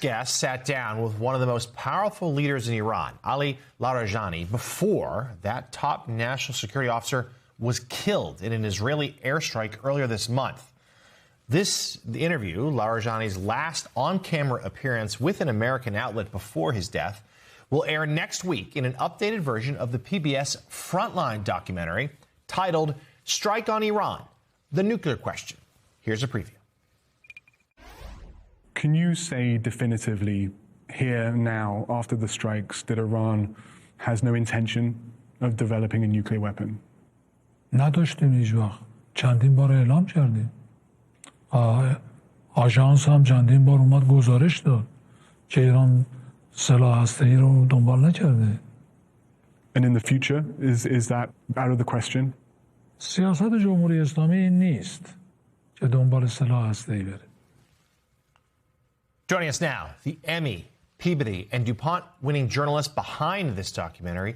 guest sat down with one of the most powerful leaders in Iran, Ali Larijani, before that top national security officer was killed in an Israeli airstrike earlier this month. The interview, Larijani's last on-camera appearance with an American outlet before his death, will air next week in an updated version of the PBS Frontline documentary titled Strike on Iran, The Nuclear Question. Here's a preview. Can you say definitively here now, after the strikes, that Iran has no intention of developing a nuclear weapon? نداشتیم هیچ وقت. چندین بار اعلام کردیم. آژانس هم چندین بار اومد گزارش داد که ایران سلاح هسته‌ای رو دنبال نکرده. And in the future, is that out of the question? سیاست جمهوری اسلامی این نیست که دنبال سلاح هسته‌ای بره. Joining us now, the Emmy, Peabody, and DuPont winning journalist behind this documentary,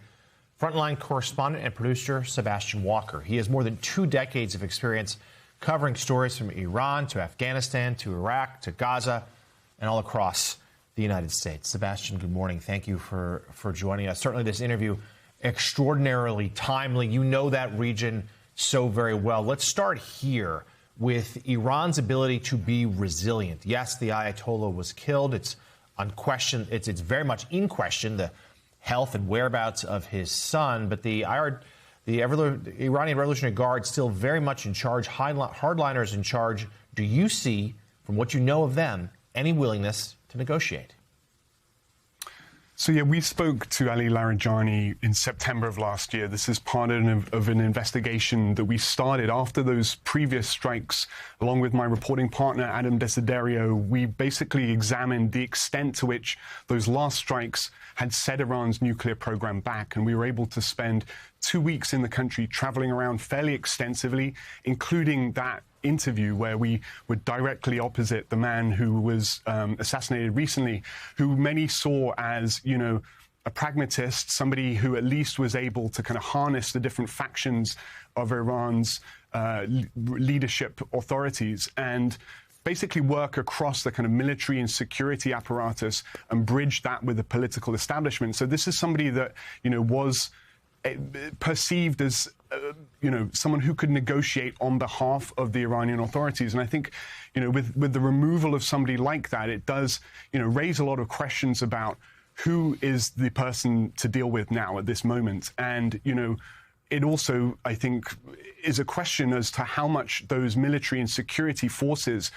Frontline correspondent and producer Sebastian Walker. He has more than 2 decades of experience covering stories from Iran to Afghanistan to Iraq to Gaza and all across the United States. Sebastian, good morning. Thank you for joining us. Certainly this interview extraordinarily timely. You know that region so very well. Let's start here with Iran's ability to be resilient. Yes, the Ayatollah was killed. It's unquestioned. It's very much in question, the health and whereabouts of his son. But the Iranian Revolutionary Guard still very much in charge, hardliners in charge. Do you see, from what you know of them, any willingness to negotiate? So, yeah, we spoke to Ali Larijani in September of last year. This is part of an investigation that we started after those previous strikes. Along with my reporting partner, Adam Desiderio, we basically examined the extent to which those last strikes had set Iran's nuclear program back. And we were able to spend 2 weeks in the country traveling around fairly extensively, including that interview where we were directly opposite the man who was assassinated recently, who many saw as, you know, a pragmatist, somebody who at least was able to kind of harness the different factions of Iran's leadership authorities and basically work across the kind of military and security apparatus and bridge that with the political establishment. So this is somebody that, you know, was perceived as, you know, someone who could negotiate on behalf of the Iranian authorities. And I think, you know, with the removal of somebody like that, it does, you know, raise a lot of questions about who is the person to deal with now at this moment. And, you know, it also, I think, is a question as to how much those military and security forces,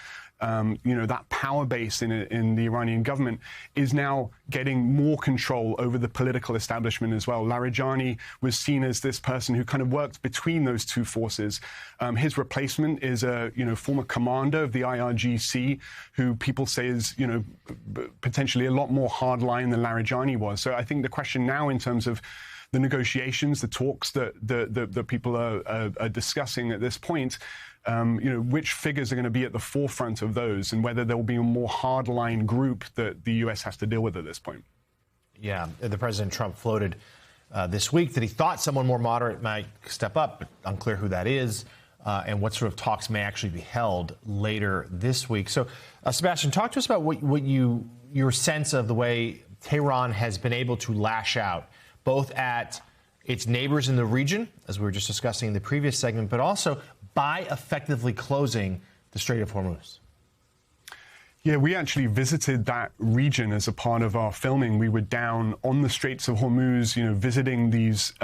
you know, that power base in the Iranian government is now getting more control over the political establishment as well. Larijani was seen as this person who kind of worked between those two forces. His replacement is a, you know, former commander of the IRGC, who people say is, you know, potentially a lot more hardline than Larijani was. So I think the question now in terms of the negotiations, the talks that people are discussing at this point, you know, which figures are going to be at the forefront of those and whether there will be a more hardline group that the U.S. has to deal with at this point. Yeah, the President Trump floated this week that he thought someone more moderate might step up, but unclear who that is and what sort of talks may actually be held later this week. So, Sebastian, talk to us about what your sense of the way Tehran has been able to lash out, both at its neighbors in the region, as we were just discussing in the previous segment, but also by effectively closing the Strait of Hormuz. Yeah, we actually visited that region as a part of our filming. We were down on the Straits of Hormuz, you know, visiting these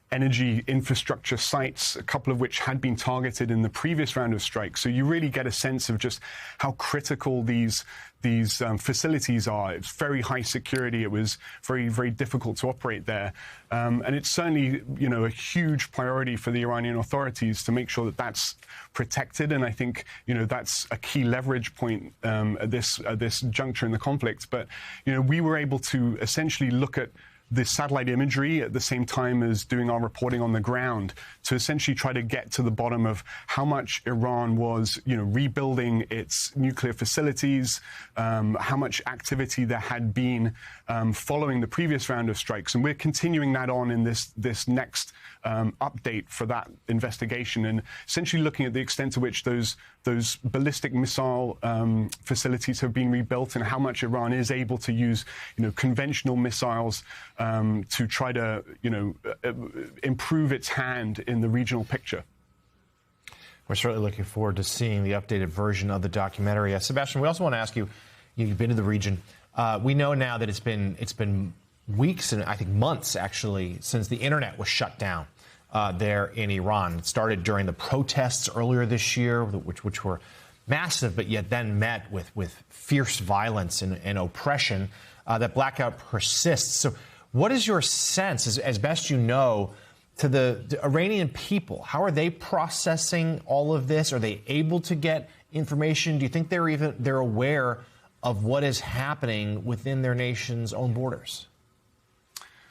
energy infrastructure sites, a couple of which had been targeted in the previous round of strikes. So you really get a sense of just how critical these facilities are. It's very high security. It was very, very difficult to operate there. And it's certainly, you know, a huge priority for the Iranian authorities to make sure that that's protected. And I think, you know, that's a key leverage point at this juncture in the conflict. But, you know, we were able to essentially look at the satellite imagery at the same time as doing our reporting on the ground to essentially try to get to the bottom of how much Iran was, rebuilding its nuclear facilities, how much activity there had been following the previous round of strikes. And we're continuing that on in this next update for that investigation, and essentially looking at the extent to which those ballistic missile facilities have been rebuilt and how much Iran is able to use, conventional missiles to try to, improve its hand in the regional picture. We're certainly looking forward to seeing the updated version of the documentary. Sebastian, we also want to ask you, you've been to the region. We know now that it's been weeks and I think months, actually, since the internet was shut down there in Iran. It started during the protests earlier this year, which were massive, but yet then met with fierce violence and oppression. That blackout persists. So what is your sense, as best you know, to the Iranian people? How are they processing all of this? Are they able to get information? Do you think they're aware of what is happening within their nation's own borders?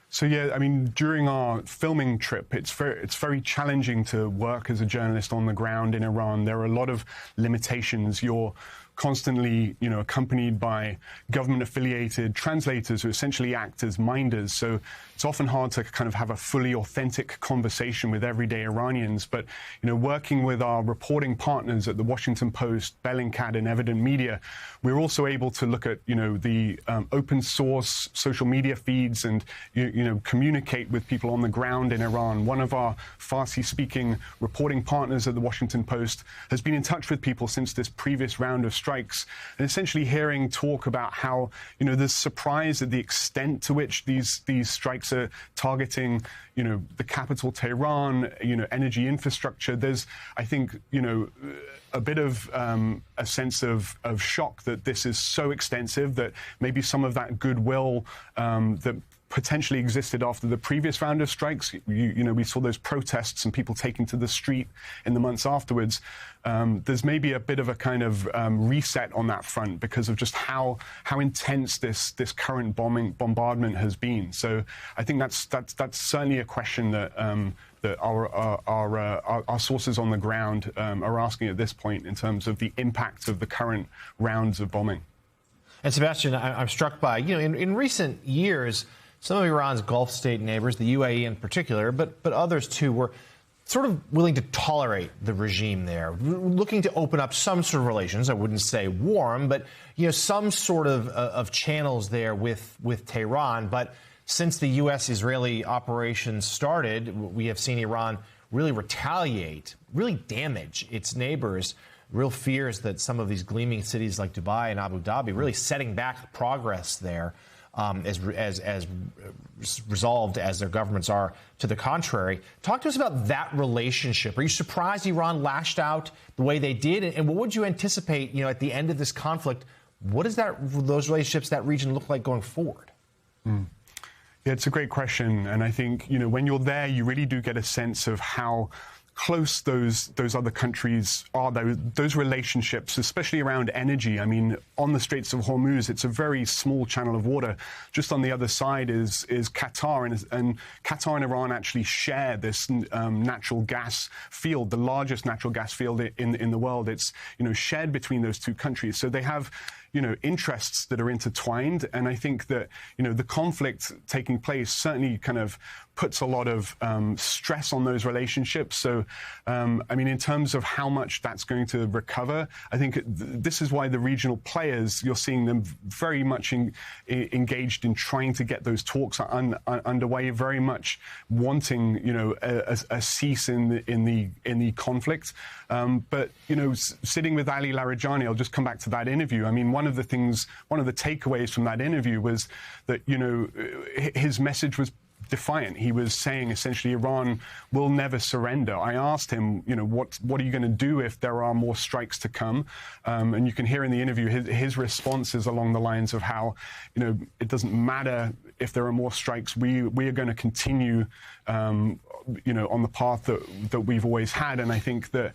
So, yeah, I mean, during our filming trip, it's very challenging to work as a journalist on the ground in Iran. There are a lot of limitations. You're constantly, accompanied by government-affiliated translators who essentially act as minders. So it's often hard to kind of have a fully authentic conversation with everyday Iranians. But, working with our reporting partners at the Washington Post, Bellingcat, and Evident Media, we're also able to look at, the open source social media feeds and, communicate with people on the ground in Iran. One of our Farsi-speaking reporting partners at the Washington Post has been in touch with people since this previous round of strikes, and essentially hearing talk about how, there's surprise at the extent to which these strikes are targeting, the capital Tehran, energy infrastructure. There's, I think, a bit of a sense of shock that this is so extensive that maybe some of that goodwill that potentially existed after the previous round of strikes. We saw those protests and people taking to the street in the months afterwards. There's maybe a bit of a kind of reset on that front because of just how intense this current bombardment has been. So I think that's certainly a question that that our sources on the ground are asking at this point in terms of the impact of the current rounds of bombing. And Sebastian, I'm struck by, in recent years, some of Iran's Gulf state neighbors, the UAE in particular, but others too, were sort of willing to tolerate the regime there, looking to open up some sort of relations. I wouldn't say warm, but some sort of channels there with Tehran. But since the U.S.-Israeli operations started, we have seen Iran really retaliate, really damage its neighbors. Real fears that some of these gleaming cities like Dubai and Abu Dhabi really setting back progress there. As resolved as their governments are to the contrary. Talk to us about that relationship. Are you surprised Iran lashed out the way they did? And what would you anticipate, at the end of this conflict? What does those relationships, that region look like going forward? Yeah, it's a great question. And I think, when you're there, you really do get a sense of how close those other countries are, those relationships, especially around energy. I mean, on the Straits of Hormuz, it's a very small channel of water. Just on the other side is Qatar, and Qatar and Iran actually share this natural gas field, the largest natural gas field in the world. It's shared between those two countries, so they have interests that are intertwined. And I think that the conflict taking place certainly kind of puts a lot of stress on those relationships. So, in terms of how much that's going to recover, I think this is why the regional players, you're seeing them very much engaged in trying to get those talks underway, very much wanting, a cease in the conflict. But sitting with Ali Larijani, I'll just come back to that interview. I mean, one of the takeaways from that interview was that, his message was defiant. He was saying essentially Iran will never surrender. I asked him, what are you going to do if there are more strikes to come? And you can hear in the interview his response is along the lines of how, it doesn't matter if there are more strikes. We are going to continue, on the path that we've always had. And I think that,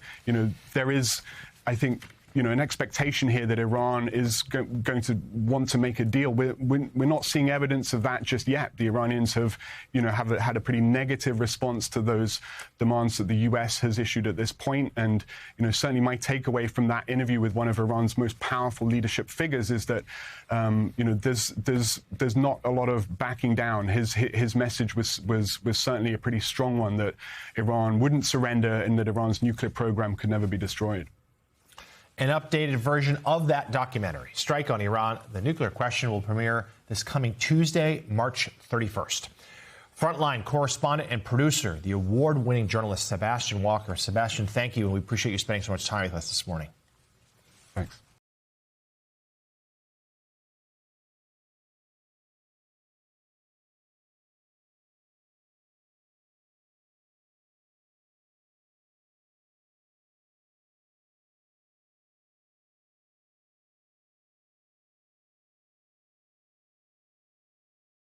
there is, an expectation here that Iran is going to want to make a deal. We're not seeing evidence of that just yet. The Iranians have had a pretty negative response to those demands that the U.S. has issued at this point. And, certainly my takeaway from that interview with one of Iran's most powerful leadership figures is that, there's not a lot of backing down. His message was certainly a pretty strong one, that Iran wouldn't surrender and that Iran's nuclear program could never be destroyed. An updated version of that documentary, Strike on Iran, The Nuclear Question, will premiere this coming Tuesday, March 31st. Frontline correspondent and producer, the award-winning journalist Sebastian Walker. Sebastian, thank you, and we appreciate you spending so much time with us this morning. Thanks.